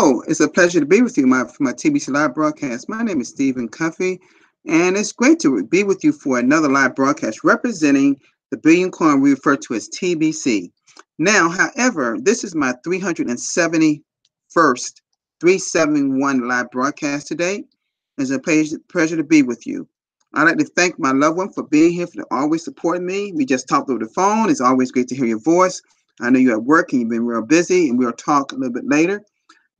Hello, it's a pleasure to be with you for my TBC live broadcast. My name is Stephen Cuffey, and it's great to be with you for another live broadcast representing the Billion Coin we refer to as TBC. Now, however, this is my 371st 371 live broadcast today. It's a pleasure to be with you. I'd like to thank my loved one for being here, for always supporting me. We just talked over the phone. It's always great to hear your voice. I know you're at work and you've been real busy, and we'll talk a little bit later.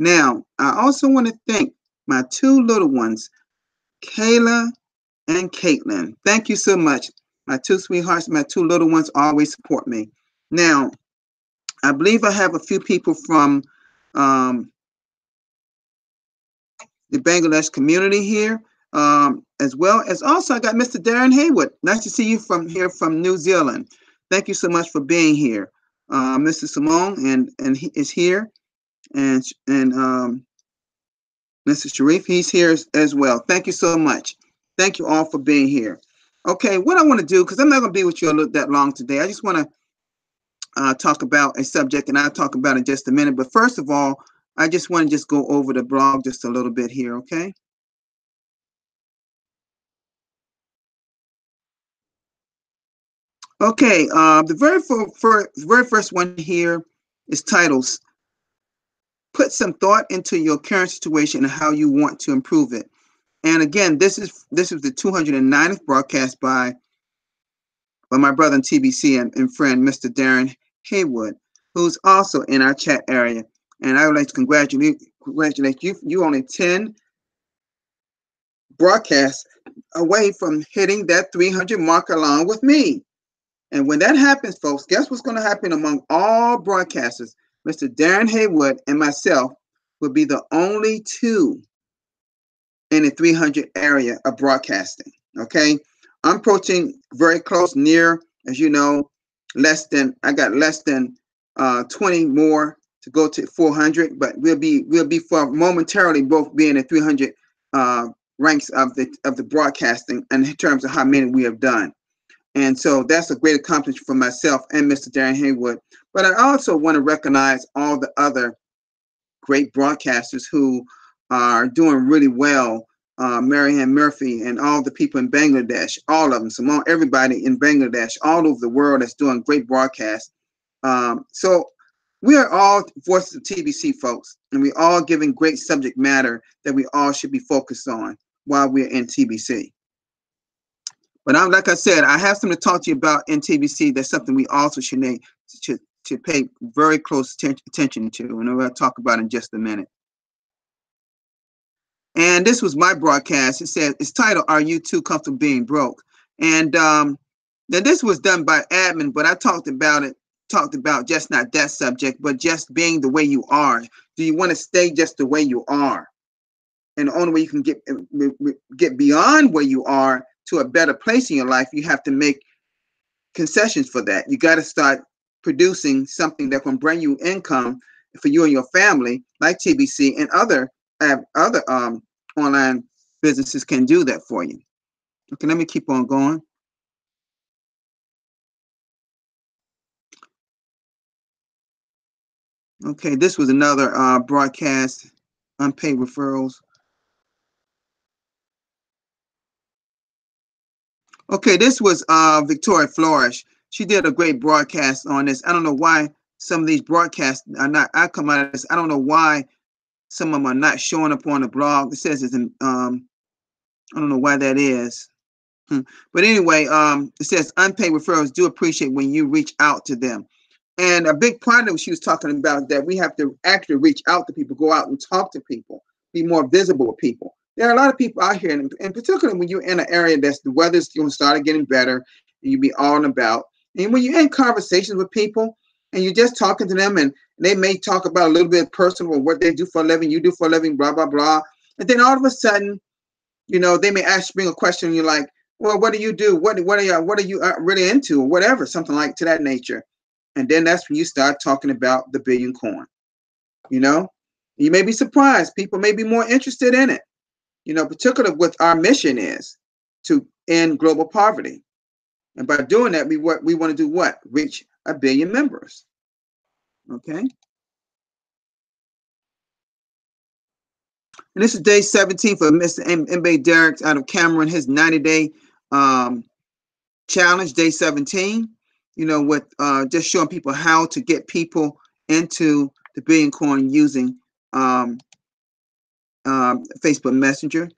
Now, I also want to thank my two little ones, Kayla and Caitlin. Thank you so much. My two sweethearts, my two little ones always support me. Now, I believe I have a few people from the Bangladesh community here, as well as also I got Mr. Darren Haywood. Nice to see you from New Zealand. Thank you so much for being here. Mr. Simone and he is here. And Mr. Sharif, he's here as well. Thank you so much. Thank you all for being here. Okay, what I want to do, because I'm not going to be with you that long today, I just want to talk about a subject, and I'll talk about it in just a minute. But first of all, I just want to just go over the blog just a little bit here, okay? Okay, the very first one here is titles. Put some thought into your current situation and how you want to improve it. And again, this is the 209th broadcast by my brother in TBC and friend, Mr. Darren Haywood, who's also in our chat area. And I would like to congratulate you. You only 10 broadcasts away from hitting that 300 mark along with me. And when that happens, folks, guess what's going to happen among all broadcasters? Mr. Darren Haywood and myself will be the only two in the 300 area of broadcasting. Okay, I'm approaching very close, near, as you know, I got less than 20 more to go to 400, but we'll be for momentarily both being in 300 ranks of the broadcasting in terms of how many we have done. And so that's a great accomplishment for myself and Mr. Darren Haywood. But I also want to recognize all the other great broadcasters who are doing really well. Marianne Murphy and all the people in Bangladesh, all of them, Simone, everybody in Bangladesh, all over the world that's doing great broadcasts. So we are all voices of TBC, folks, and we all giving great subject matter that we all should be focused on while we're in TBC. But like I said, I have something to talk to you about in TBC. That's something we also should pay very close attention to, and we're going to talk about in just a minute. And this was my broadcast. It said, it's titled, Are You Too Comfortable Being Broke? And now this was done by admin, but I talked about just not that subject, but just being the way you are. Do you want to stay just the way you are? And the only way you can get beyond where you are to a better place in your life, you have to make concessions for that. You got to start producing something that can bring you income for you and your family, like TBC and other online businesses can do that for you. Okay, let me keep on going. Okay, this was another broadcast, unpaid referrals. Okay, this was Victoria Flores. She did a great broadcast on this. I don't know why some of these broadcasts are not. I come out of this. I don't know why some of them are not showing up on the blog. It says it's in, I don't know why that is. But anyway, it says unpaid referrals do appreciate when you reach out to them. And a big part of what she was talking about, that we have to actually reach out to people, go out and talk to people, be more visible with people. There are a lot of people out here, and particularly when you're in an area that's the weather's going to start getting better, and you be all and about. And when you're in conversations with people and you're just talking to them, and they may talk about a little bit personal, or what they do for a living, you do for a living, blah, blah, blah. And then all of a sudden, you know, they may bring a question, and you're like, well, what do you do? What are you really into, or whatever, something like to that nature. And then that's when you start talking about the Billion Coin. You know, you may be surprised. People may be more interested in it. You know, particularly what our mission is to end global poverty. And by doing that, we want to do what? Reach 1 billion members. Okay. And this is day 17 for Mr. MB Derrick out of Cameron, his 90-day challenge, day 17. You know, with just showing people how to get people into the Billion Coin using Facebook Messenger.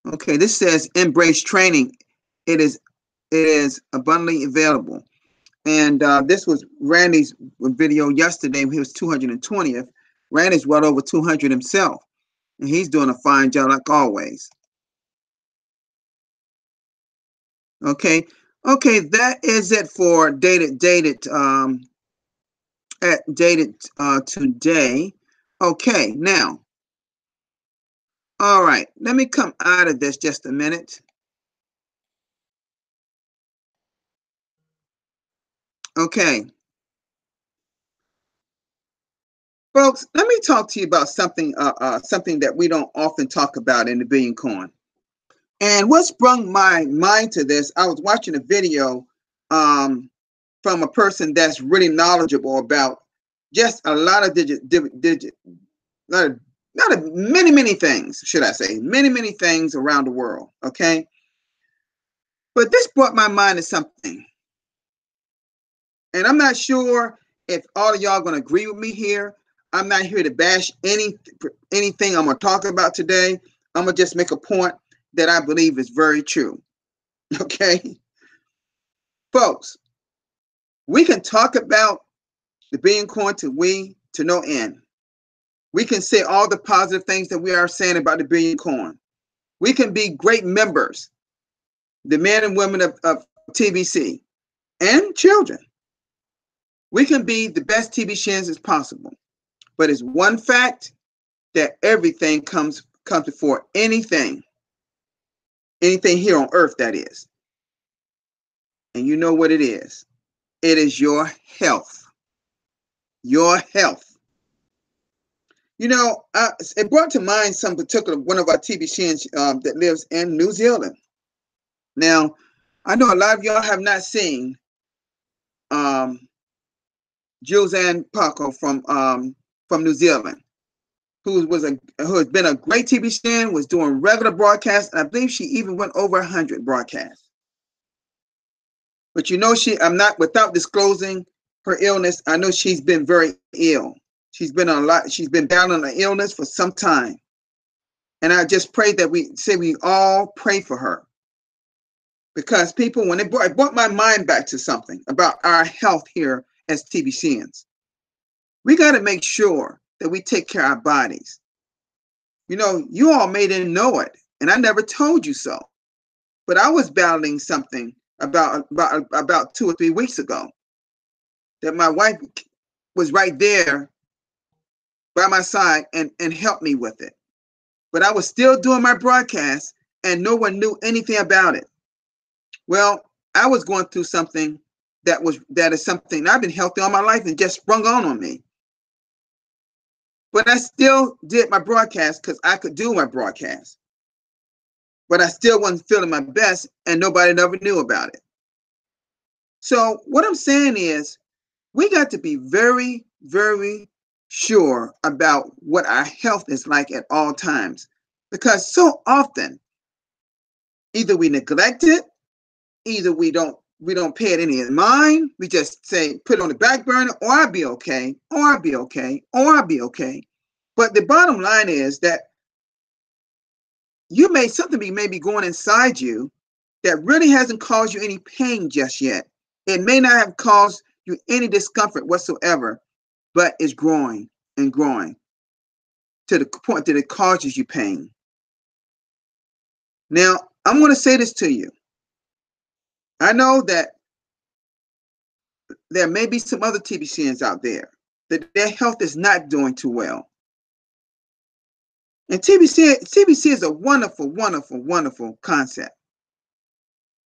Okay, this says embrace training. It is abundantly available. And this was Randy's video yesterday. He was 220th. Randy's well over 200 himself, and he's doing a fine job like always. Okay, that is it for dated today. Okay, now, all right, let me come out of this just a minute. Okay, folks, let me talk to you about something something that we don't often talk about in the Billion Coin. And what sprung my mind to this, I was watching a video from a person that's really knowledgeable about just a lot of many things, should I say, many things around the world, okay? But this brought my mind to something. And I'm not sure if all of y'all are going to agree with me here. I'm not here to bash anything I'm going to talk about today. I'm going to just make a point that I believe is very true, okay? Folks, we can talk about the Billion Coin to no end. We can say all the positive things that we are saying about the Billion Coin. We can be great members, the men and women of TBC and children. We can be the best TBCians as possible. But it's one fact that everything comes before anything here on earth, that is. And you know what it is. It is your health. Your health. You know, it brought to mind some particular one of our TBCians that lives in New Zealand. Now, I know a lot of y'all have not seen Jilzan Paco from New Zealand, who has been a great TBCian, was doing regular broadcasts, and I believe she even went over 100 broadcasts. But you know, I'm not, without disclosing her illness, I know she's been very ill. She's been battling an illness for some time. And I just pray that we all pray for her. Because people, when it brought my mind back to something about our health here as TBCians. We got to make sure that we take care of our bodies. You know, you all may didn't know it, and I never told you so. But I was battling something about 2 or 3 weeks ago that my wife was right there by my side and helped me with it. But I was still doing my broadcast and no one knew anything about it. Well, I was going through something that is something I've been healthy all my life and just sprung on me. But I still did my broadcast because I could do my broadcast. But I still wasn't feeling my best and nobody ever knew about it. So what I'm saying is we got to be very, very sure about what our health is like at all times. Because so often, either we neglect it, either we don't pay it any mind. We just say, put it on the back burner, or I'll be okay, or I'll be okay, or I'll be okay. But the bottom line is that something may be going inside you that really hasn't caused you any pain just yet. It may not have caused you any discomfort whatsoever, but it's growing and growing to the point that it causes you pain. Now, I'm going to say this to you. I know that there may be some other TBCians out there that their health is not doing too well. And TBC is a wonderful, wonderful, wonderful concept.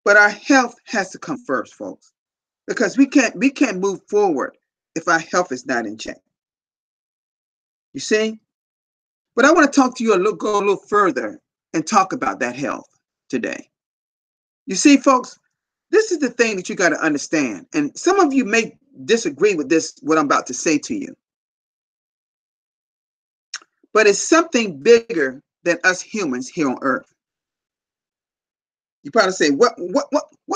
But our health has to come first, folks, because we can't move forward if our health is not in check. You see? But I want to talk to you go a little further and talk about that health today. You see, folks, this is the thing that you got to understand. And some of you may disagree with what I'm about to say to you. but it's something bigger than us humans here on Earth. You probably say, what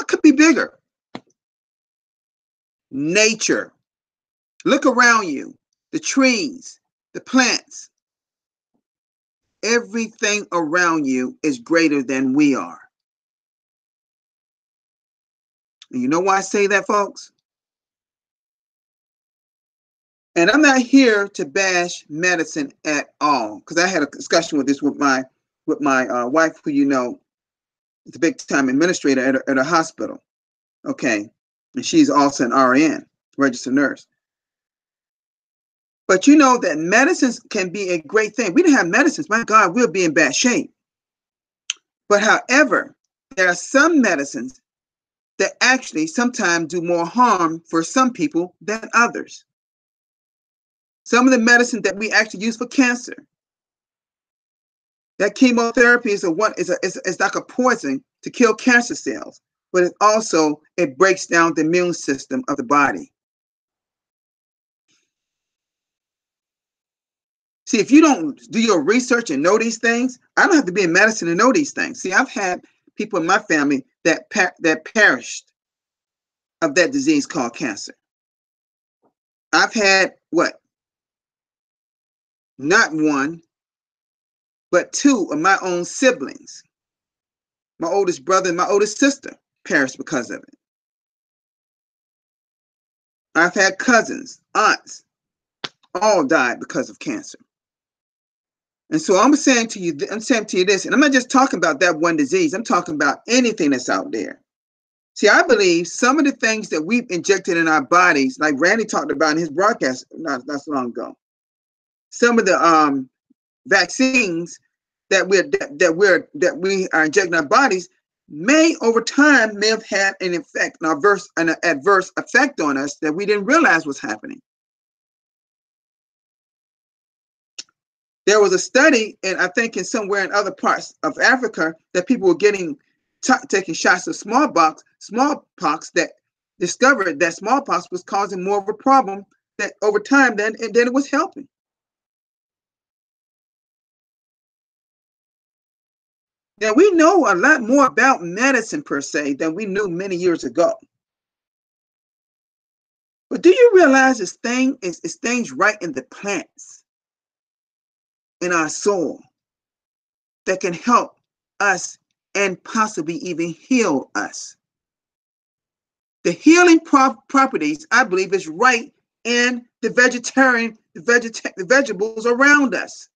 could be bigger? Nature. Look around you. The trees, the plants. Everything around you is greater than we are. And you know why I say that, folks? And I'm not here to bash medicine at all, because I had a discussion with this with my wife, who you know is a big time administrator at a hospital. Okay, and she's also an RN, registered nurse. But you know that medicines can be a great thing. We didn't have medicines, my God, we'll be in bad shape. But however, there are some medicines that actually sometimes do more harm for some people than others. Some of the medicine that we actually use for cancer, that chemotherapy is like a poison to kill cancer cells, but it breaks down the immune system of the body. See, if you don't do your research and know these things, I don't have to be in medicine to know these things. See, I've had people in my family that perished of that disease called cancer. I've had not one, but two of my own siblings. My oldest brother and my oldest sister perished because of it. I've had cousins, aunts, all died because of cancer. And so I'm saying to you this, and I'm not just talking about that one disease. I'm talking about anything that's out there. See, I believe some of the things that we've injected in our bodies, like Randy talked about in his broadcast not so long ago, some of the vaccines that we are injecting our bodies may over time have had an adverse effect on us that we didn't realize was happening. There was a study, and I think somewhere in other parts of Africa, that people were taking shots of smallpox that discovered that smallpox was causing more of a problem that over time than it was helping. Now, we know a lot more about medicine per se than we knew many years ago. But do you realize it's things right in the plants, in our soul, that can help us and possibly even heal us? The healing properties, I believe, is right in the vegetables around us.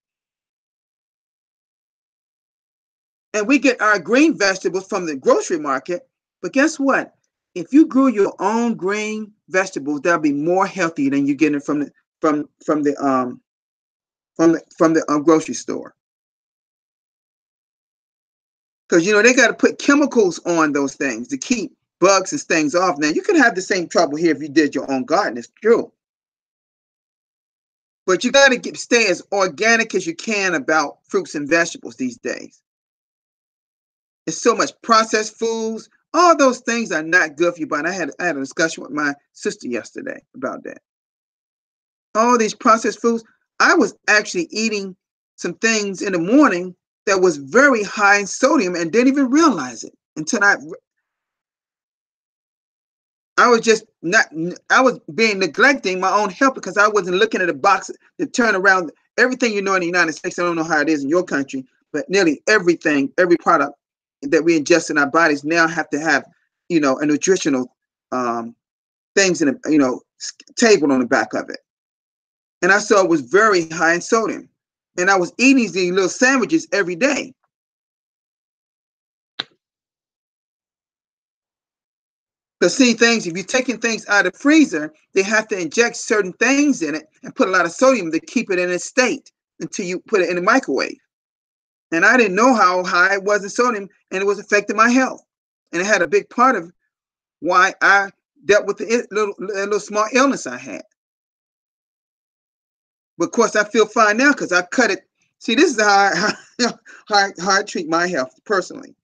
And we get our green vegetables from the grocery market. But guess what? If you grew your own green vegetables, that'll be more healthy than you getting it from the grocery store. Because you know they got to put chemicals on those things to keep bugs and things off. Now you could have the same trouble here if you did your own garden. It's true. But you got to stay as organic as you can about fruits and vegetables these days. It's so much processed foods. All those things are not good for you. But I had a discussion with my sister yesterday about that. All these processed foods. I was actually eating some things in the morning that was very high in sodium and didn't even realize it until I was neglecting my own health because I wasn't looking at a box to turn around everything in the United States. I don't know how it is in your country, but nearly every product that we ingest in our bodies now have to have, a nutritional things in a, table on the back of it. And I saw it was very high in sodium. And I was eating these little sandwiches every day. But see, if you're taking things out of the freezer, they have to inject certain things in it and put a lot of sodium to keep it in its state until you put it in the microwave. And I didn't know how high it was in sodium, and it was affecting my health. And it had a big part of why I dealt with the little small illness I had. But of course, I feel fine now because I cut it. See, this is how I treat my health personally.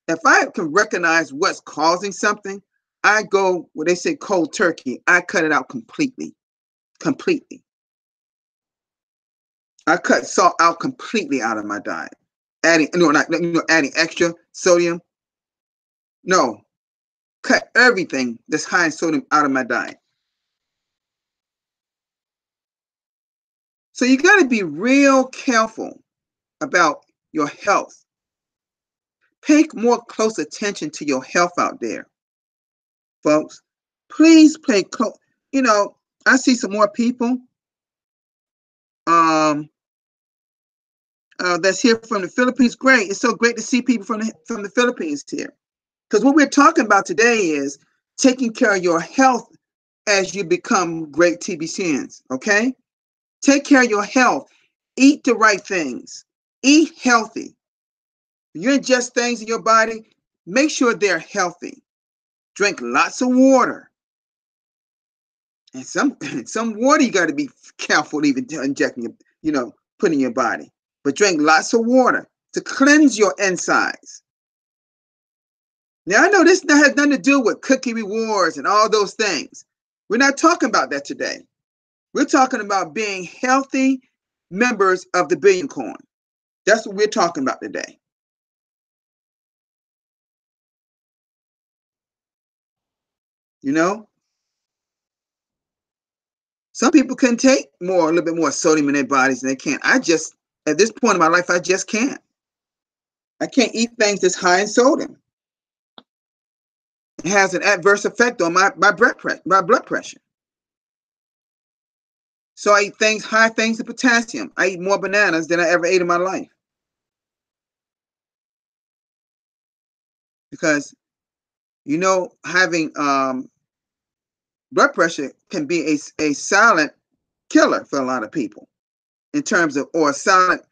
If I can recognize what's causing something, I go, what they say, cold turkey. I cut it out completely. I cut salt out completely out of my diet. Adding, adding extra sodium. No, cut everything that's high in sodium out of my diet. So you got to be real careful about your health. Pay more close attention to your health out there, folks. Please pay close. I see some more people that's here from the Philippines. Great. It's so great to see people from the Philippines here. Because what we're talking about today is taking care of your health as you become great TBCNs, okay? Take care of your health. Eat the right things. Eat healthy. You ingest things in your body, make sure they're healthy. Drink lots of water. And some water you got to be careful even injecting, putting in your body. But drink lots of water to cleanse your insides. Now, I know this has nothing to do with cookie rewards and all those things. We're not talking about that today. We're talking about being healthy members of the Billion Coin. That's what we're talking about today. Some people can take a little bit more sodium in their bodies than they can. At this point in my life, I just can't. I can't eat things that's high in sodium. It has an adverse effect on my blood pressure. So I eat high things of potassium. I eat more bananas than I ever ate in my life. Because, having blood pressure can be a silent killer for a lot of people or a silent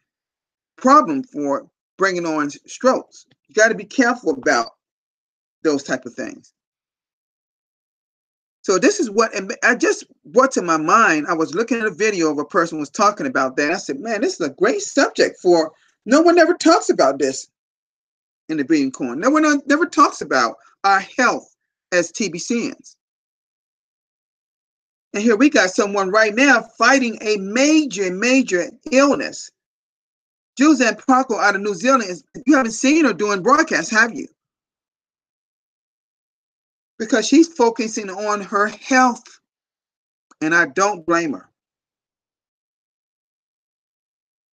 problem for bringing on strokes. You got to be careful about those type of things. So this is what I just brought to my mind. I was looking at a video of a person was talking about that. I said, man, this is a great subject no one ever talks about this in the Billion Coin. No one never talks about our health as TBCNs. And here we got someone right now fighting a major, major illness. Juzanne Parker out of New Zealand, you haven't seen her doing broadcasts, have you? Because she's focusing on her health. And I don't blame her.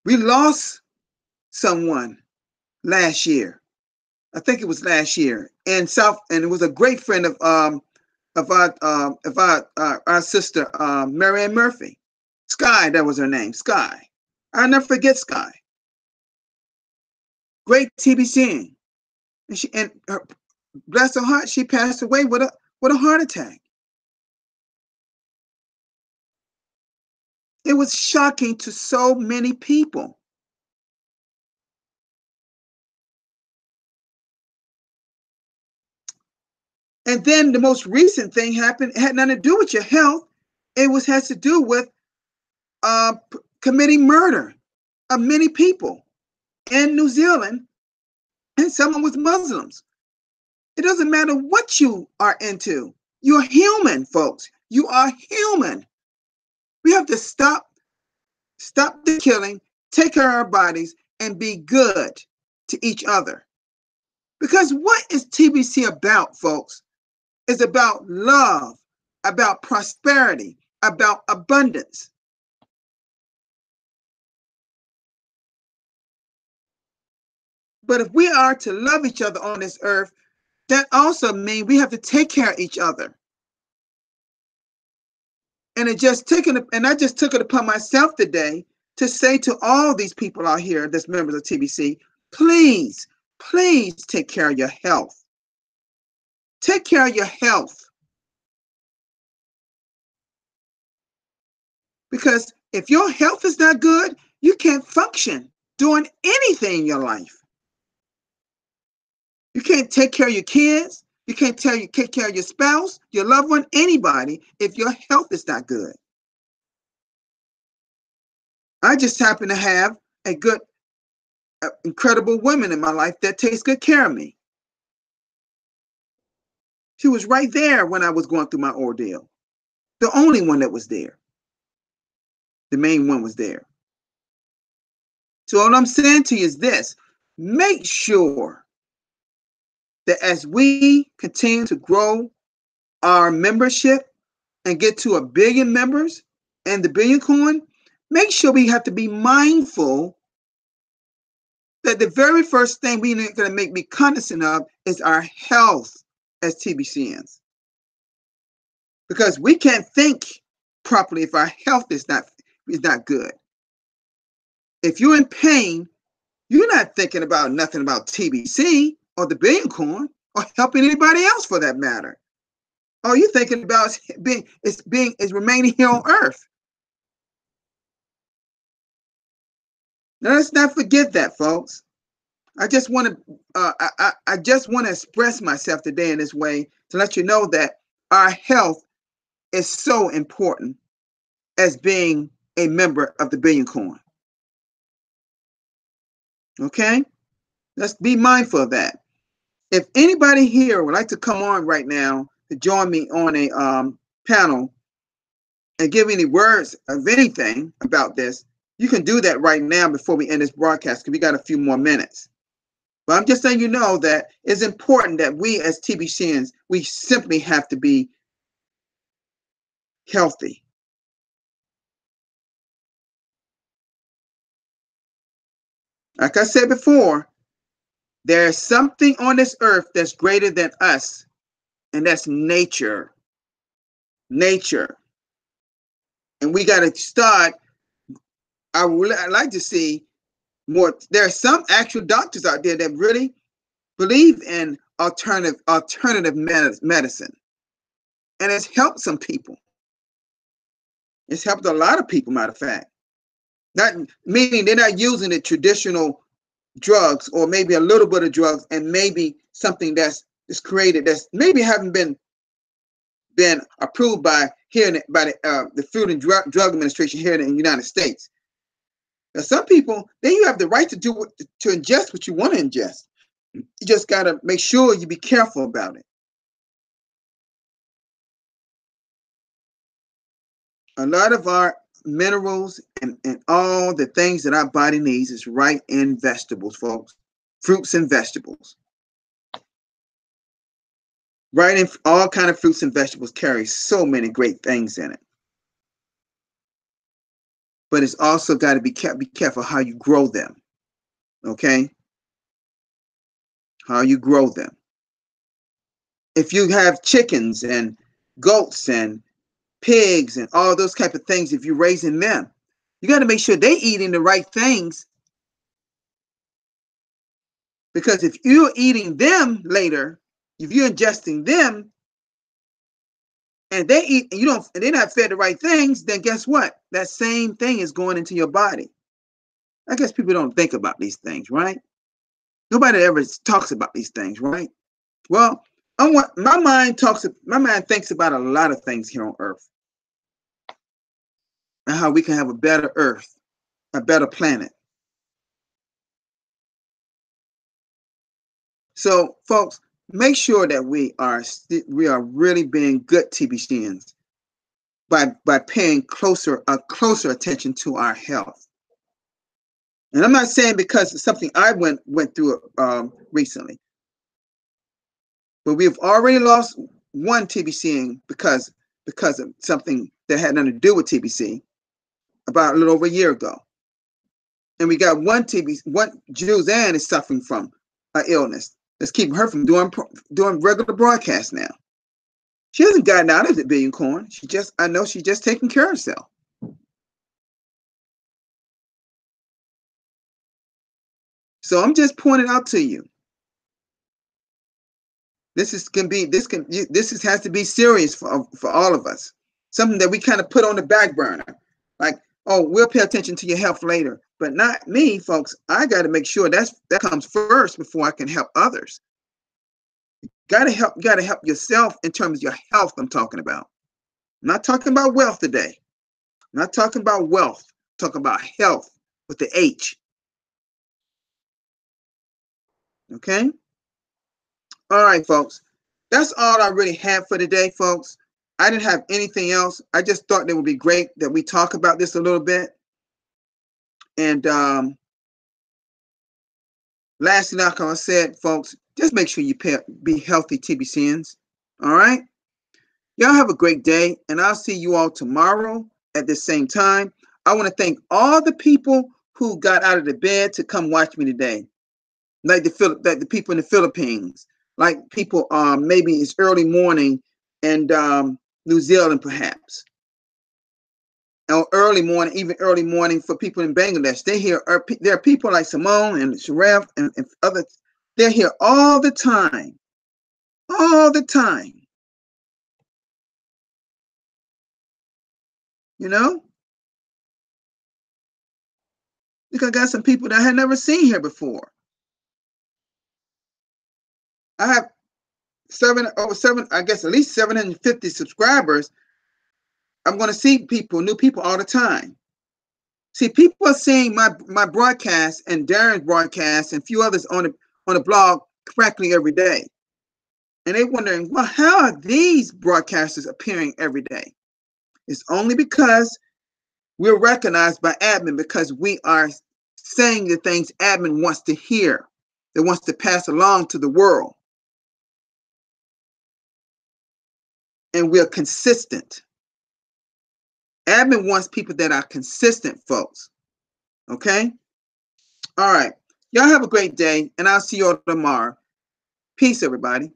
We lost someone last year. I think it was last year and it was a great friend of our sister Marianne Murphy. Sky, that was her name. Sky. I'll never forget Sky. Great TBC. And bless her heart, she passed away with a heart attack. It was shocking to so many people. And then the most recent thing happened. It had nothing to do with your health. It has to do with committing murder of many people in New Zealand, and someone was Muslims. It doesn't matter what you are into. You're human, folks. You are human. We have to stop the killing, take care of our bodies, and be good to each other. Because what is TBC about, folks? It's about love, about prosperity, about abundance. But if we are to love each other on this earth, that also means we have to take care of each other. And I just took it upon myself today to say to all these people out here that's members of TBC, please, please take care of your health. Take care of your health. Because if your health is not good, you can't function doing anything in your life. You can't take care of your kids. You can't take care of your spouse, your loved one, anybody, if your health is not good. I just happen to have a good, incredible woman in my life that takes good care of me. She was right there when I was going through my ordeal. The only one that was there. The main one was there. So what I'm saying to you is this: make sure that as we continue to grow our membership and get to 1 billion members and the Billion Coin, make sure we have to be mindful that the very first thing we're going to be cognizant of is our health as TBCNs. Because we can't think properly if our health is not good. If you're in pain, you're not thinking about nothing about TBC or the Billion Coin or helping anybody else for that matter. All you're thinking about is remaining here on earth. Now let's not forget that, folks. I just want to express myself today in this way to let you know that our health is so important as being a member of the Billion Coin. Okay? Let's be mindful of that. If anybody here would like to come on right now to join me on a panel and give any words of anything about this, you can do that right now before we end this broadcast because we got a few more minutes. But I'm just letting you know that it's important that we as TBCNs, we simply have to be healthy. Like I said before, there's something on this earth that's greater than us, and that's nature. Nature. And we got to start. I'd like to see more. There are some actual doctors out there that really believe in alternative medicine. And it's helped some people. It's helped a lot of people, matter of fact. Not meaning they're not using the traditional drugs or maybe a little bit of drugs and maybe something that's created that's maybe haven't been approved by the Food and Drug Administration here in the United States. Now, some people, then you have the right to ingest what you want to ingest. You just got to make sure you be careful about it. A lot of our minerals and all the things that our body needs is right in vegetables, folks. Fruits and vegetables. Right in all kind of fruits and vegetables carry so many great things in it. But it's also got to be careful how you grow them. Okay? How you grow them. If you have chickens and goats and pigs and all those type of things, if you're raising them, you got to make sure they're eating the right things. Because if you're eating them later, if you're ingesting them and they eat and they're not fed the right things, then guess what? That same thing is going into your body. I guess people don't think about these things, right? Nobody ever talks about these things, right? Well, my mind thinks about a lot of things here on earth. And how we can have a better earth, a better planet. So, folks, make sure that we are really being good TBCNs by paying closer attention to our health. And I'm not saying because it's something I went through recently, but we've already lost one TBCN because of something that had nothing to do with TBC about a little over a year ago. And we got one Juzanne is suffering from an illness that's keeping her from doing regular broadcasts now. She hasn't gotten out of the Billion Coin. I know she's just taking care of herself. So I'm just pointing out to you. This has to be serious for all of us. Something that we kind of put on the back burner. Like, oh, we'll pay attention to your health later. But not me, folks. I got to make sure that comes first before I can help others. You got to help yourself in terms of your health. I'm talking about. I'm not talking about wealth today. I'm not talking about wealth. I'm talking about health with the H. Okay? All right, folks. That's all I really have for today, folks. I didn't have anything else. I just thought it would be great that we talk about this a little bit. And Lastly, like I said, folks, just make sure you be healthy, TBCNs. All right? Y'all have a great day, and I'll see you all tomorrow at the same time. I want to thank all the people who got out of the bed to come watch me today, like the people in the Philippines, like people maybe it's early morning and New Zealand perhaps, or early morning, even early morning for people in Bangladesh. There are people like Simone and Sharef and others. They're here all the time, all the time. You know, because I got some people that I had never seen here before. I have over seven, I guess at least 750 subscribers. I'm going to see people, new people all the time. See, people are seeing my broadcast and Darren's broadcast and a few others on the blog practically every day. And they're wondering, well, how are these broadcasters appearing every day? It's only because we're recognized by admin, because we are saying the things admin wants to hear, that wants to pass along to the world. And we're consistent. Admin wants people that are consistent, folks. Okay? All right. Y'all have a great day, and I'll see you all tomorrow. Peace, everybody.